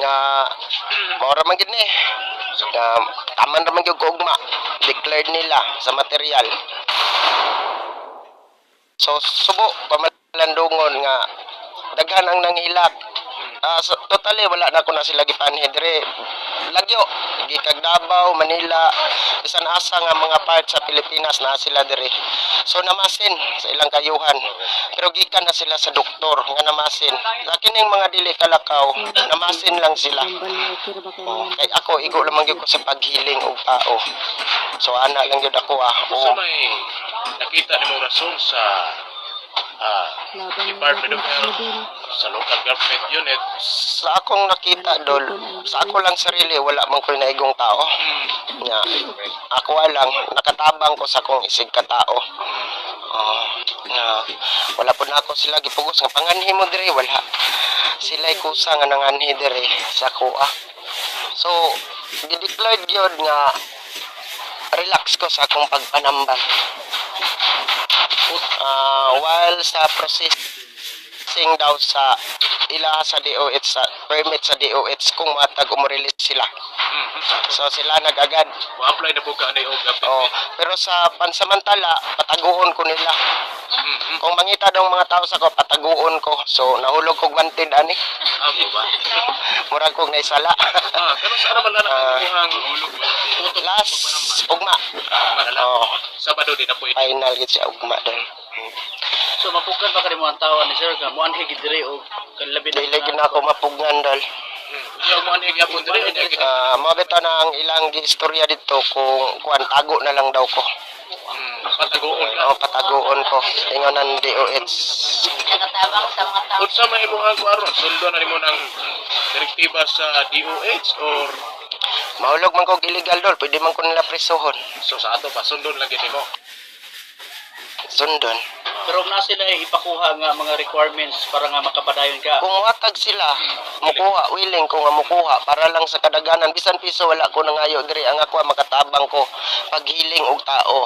nga maura man gid ni. Nga taman ra man gyud ko ugma. Declared nila sa material. So subo pamalandungon nga daghan ang nangilak. So, totally wala na ko na sila gipanhid dire. Lagyo gikag Davao, Manila, bisan asa nga mga part sa Pilipinas na sila dire. So namasin sa ilang kayuhan. Pero gikan na sila sa doktor nga namasin. Lakin ning mga dili kalakaw, namasin lang sila. Kay ako igo lamang gyud ko sa paghiling og tao. So ana lang gyud ako So may nakita ni mo rason sa Department of Health, sa local government unit. Sa akong nakita dol, sa ako lang sarili wala man ko'y naigong tao. Nga ako lang nakatabang ko sa akong isig ka tao. Wala po na ako sila gipugos nga panganhi mo dire, wala. Sila'y kusa nga nanganhi dire sa kuha. So gideclared gyud nga relax ko sa akong pagpanambal. While sa processing daw sa ila sa DOH, sa permit sa DOH kung matag umrelease sila. So sila nag-agad. Ma-apply na po ka na yung pero sa pansamantala, pataguon ko nila. Kung mangita daw mga tao sa ko, pataguon ko. So nahulog kog wanted ani. Ba? Murag kog naisala. Pero saan naman lang ang hulog last ugma. Sabado din na po ito. Final gid siya ugma doon. So mapukan ba kani mo ang tawa ni sir ka mo anhi gid dire og labi na Dili gid na ako mapugnan dal. Yung mo ani gyapon dire Mabita na ang ilang istorya dito kung kuan tago na lang daw ko. patagoon ka. Pataguon ko. Ingon ng DOH. Nagatabang sa mga tao. Unsa may imong aron? Sundo na nimo ng direktiba sa DOH or Mahulog man kog illegal dol, pwede man ko nila presohon. so sa ato pa sundon lang gid nimo? Sundon. pero na sila ipakuha nga mga requirements para nga makapadayon ka. Kung watag sila, mukuha, willing ko nga mukuha para lang sa kadaganan. Bisan piso wala ko nangayo diri ang ako makatabang ko paghiling og tao.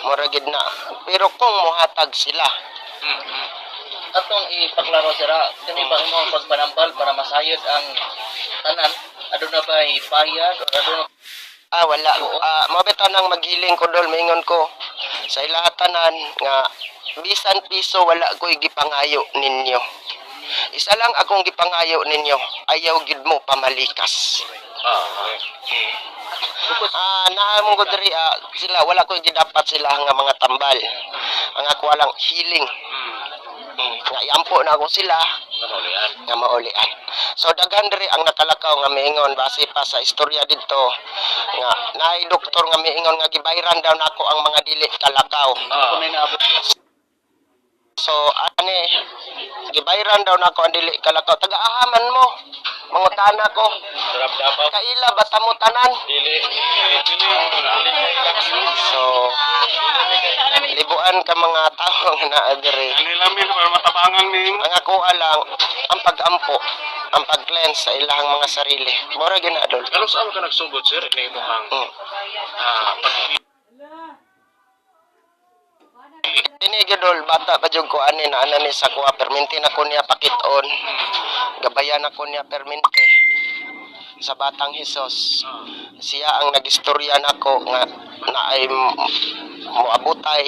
Mura gid na. Pero kung muhatag sila, Atong ipaklaro sira kani ba imong pagpanambal para masayod ang tanan aduna ba bayad o aduna wala. Mabita nang maghiling ko dol, maingon ko sa ilahatanan nga bisan piso wala ko gipangayo ninyo. Isa lang akong gipangayo ninyo, ayaw gid mo pamalikas. Naamong ko diri sila wala ko gidapat sila nga mga tambal. Ang ako lang healing. Nga yampo na ako sila nga maulian. So daghan diri ang nakalakaw nga miingon base pa sa istorya didto nga naay doktor nga miingon nga gibayran daw nako ang mga dili kalakaw. kunay naabot So ani gibayran daw nako ang dili kalakaw. Taga-ahaman mo. Mangutana ko. Darab-dabaw. Kaila ba mo tanan? Dili. So libuan ka mga tao nga naa diri. Nilamin para matabangan nimo. Ang ako lang ang pag-ampo, ang pag-cleanse sa ilahang mga sarili. Mura ginadol. Pero saan ka nagsugod sir ni imong Ini gidol bata pa jud ko ani na ana ni sa kuha perminti na ko niya pakit-on. Gabayan ako niya perminti sa batang Hesus. Siya ang nagistorya nako nga naay moabutay.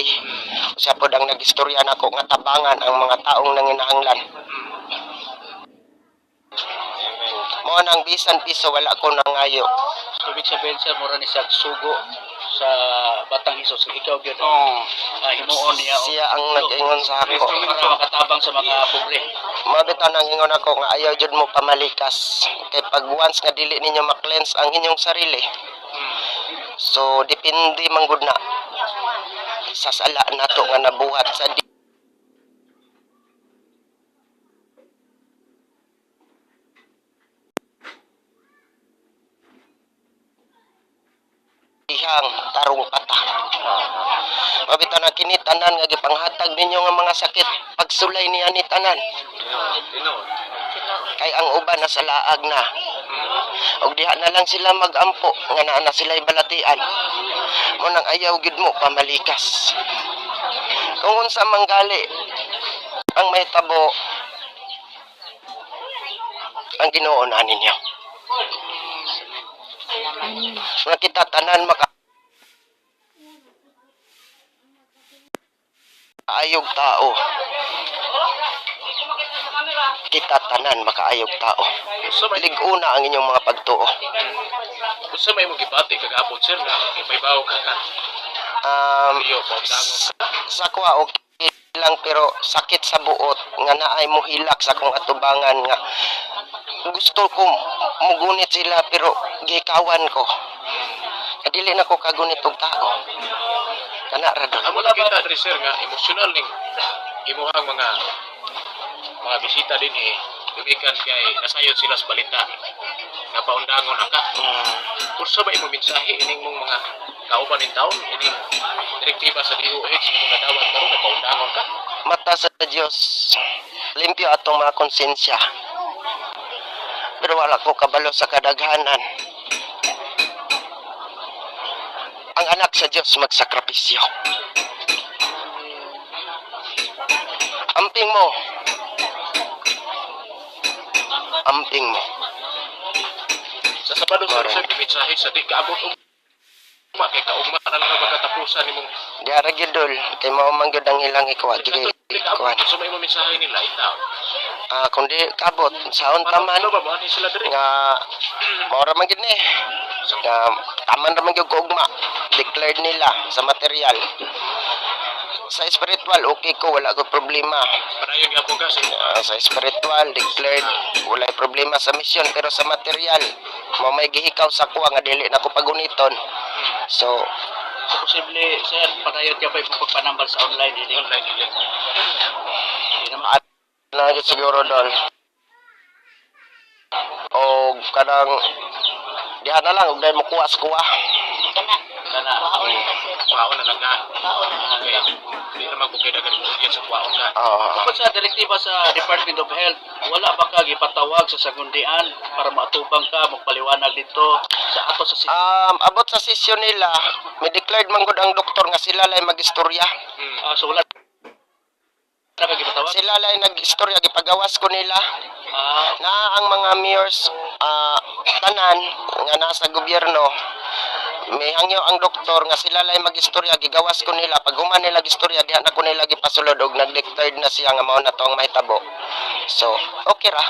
Siya pod ang nagistorya nako nga tabangan ang mga taong nanginahanglan. Mo nang bisan piso wala ko nangayo. ibig sabihin sir mura ni sa sugo sa batang Hesus ikaw gyud himuon niya Siya ang nag-ingon sa ako. para makatabang sa mga pobre. Mabitaw nang ingon ako nga ayaw jud mo pamalikas. Kay pag once nga dili ninyo ma-cleanse ang inyong sarili. So depende man gud na sa sala nato nga nabuhat sa dihang tarong pata. Mabitaw na kini tanan nga gipanghatag ninyo nga mga sakit pagsulay niya ni tanan. Kay ang uban nasa laag na. Og diha na lang sila magampo nga naa na sila balatian. Mo nang ayaw gid mo pamalikas. Kung unsa manggali ang mahitabo ang Ginoo na ninyo. Nga kita tanan makaayog tao. Kita tanan makaayog tao. Usa may Liguna ang inyong mga pagtuo. usa may mo gibati kagapon sir nga may bawo ka ka. Iyo paundangon. Sa kuha okay lang pero sakit sa buot nga naay mo hilak sa kong atubangan nga gusto ko mugunit sila pero gikawan ko. Dili na ko kagunit og tao. Kana ra dol. Amo nakita diri sir nga emosyonal ning imuhang mga bisita din dumikan kay nasayod sila sa balita nga paundangon ka. Kursa ba imo mensahe ining mong mga kauban ning taon ining direktiba sa DOH nga mga dawat karon nga paundangon ka. Mata sa Dios limpyo atong mga konsensya. Pero wala ko kabalo sa kadaghanan. Ang anak sa Dios magsakripisyo. Amping mo. Amping mo. Sa Sabado sir Correct. sir mensahe sa di kaabot ugma kay kaugma na lang ba katapusan nimong Diara gidol kay mao man gyud ang ilang ikuha di dili kaabot kuan. sa may mo mensahe nila itaw. Kundi kabot saon taman Ano ba mo ani sila diri? nga mao ra man gid ni. Nga taman ra man gyud ko ugma. Declared nila sa material. Sa spiritual okay ko wala ko problema. Padayon gyapon ka sa Sa spiritual declared wala problema sa mission pero sa material mo may gihikaw sa kuha nga dili na ko paguniton. So Posible, sir, padayon ka pa yung pagpanambal sa online. Hindi online nila. at na gyud siguro dol. O kanang diha na lang ug dahil mo kuwas-kuwa. Kana. Kana Waon ka sir. kwaon na lang na. Waon na Okay. Di naman ko kay dagan mo sa kwaon ka. Oo. Bukod sa direktiba sa Department of Health, wala ba ka gipatawag sa sagundian para matubang ka, magpaliwanag dito sa ato sa city? Abot sa session nila, may declared man gud ang doktor nga sila lay magistorya. So wala na ka gipatawag? Sila lay nagistorya gipagawas ko nila. Ah, Na ang mga mayors tanan nga nasa gobyerno may hangyo ang doktor nga sila lay magistorya gigawas ko nila pag human nila gistorya diha na ko nila gipasulod og nag-declared na siya nga mao na to ang mahitabo. So okay ra.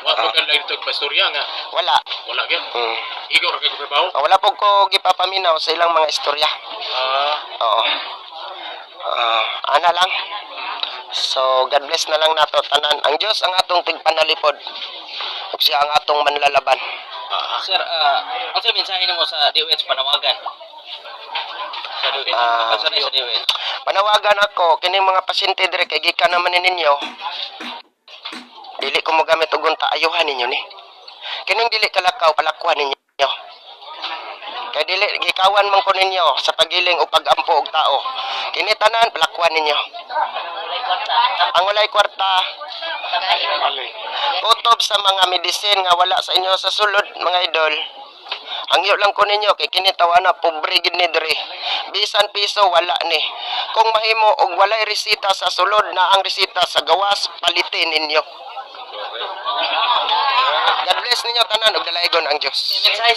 Wa ko kan lang tog pastorya nga. Wala. Wala gyud. Ikaw ra kay gipabaw? Wala po ko gipapaminaw sa ilang mga istorya. Oo. Ana lang. So God bless na lang nato tanan. Ang Dios ang atong tigpanalipod. Ug siya ang atong manlalaban. sir, ang sa mensahe mo sa DOH panawagan? Sa DOH, sa DOH. Panawagan ako kining mga pasyente dire kay gikan naman ninyo. Dili ko mo gamit og unta ayuhan ninyo ni. Kining dili kalakaw palakwan ninyo. Kay dili gikawan man ko ninyo sa pagiling o pagampo og tao. Kini tanan palakwan ninyo. Walay kwarta. Ang walay kwarta Pagkain. kutob sa mga medicine nga wala sa inyo sa sulod mga idol. Hangyo lang ko ninyo kay kini tawana pobre gid ni dire. Bisan piso wala ni. Kung mahimo og walay resita sa sulod na ang resita sa gawas palitin ninyo. God bless ninyo tanan ug dalaygon ang Dios. Mensahe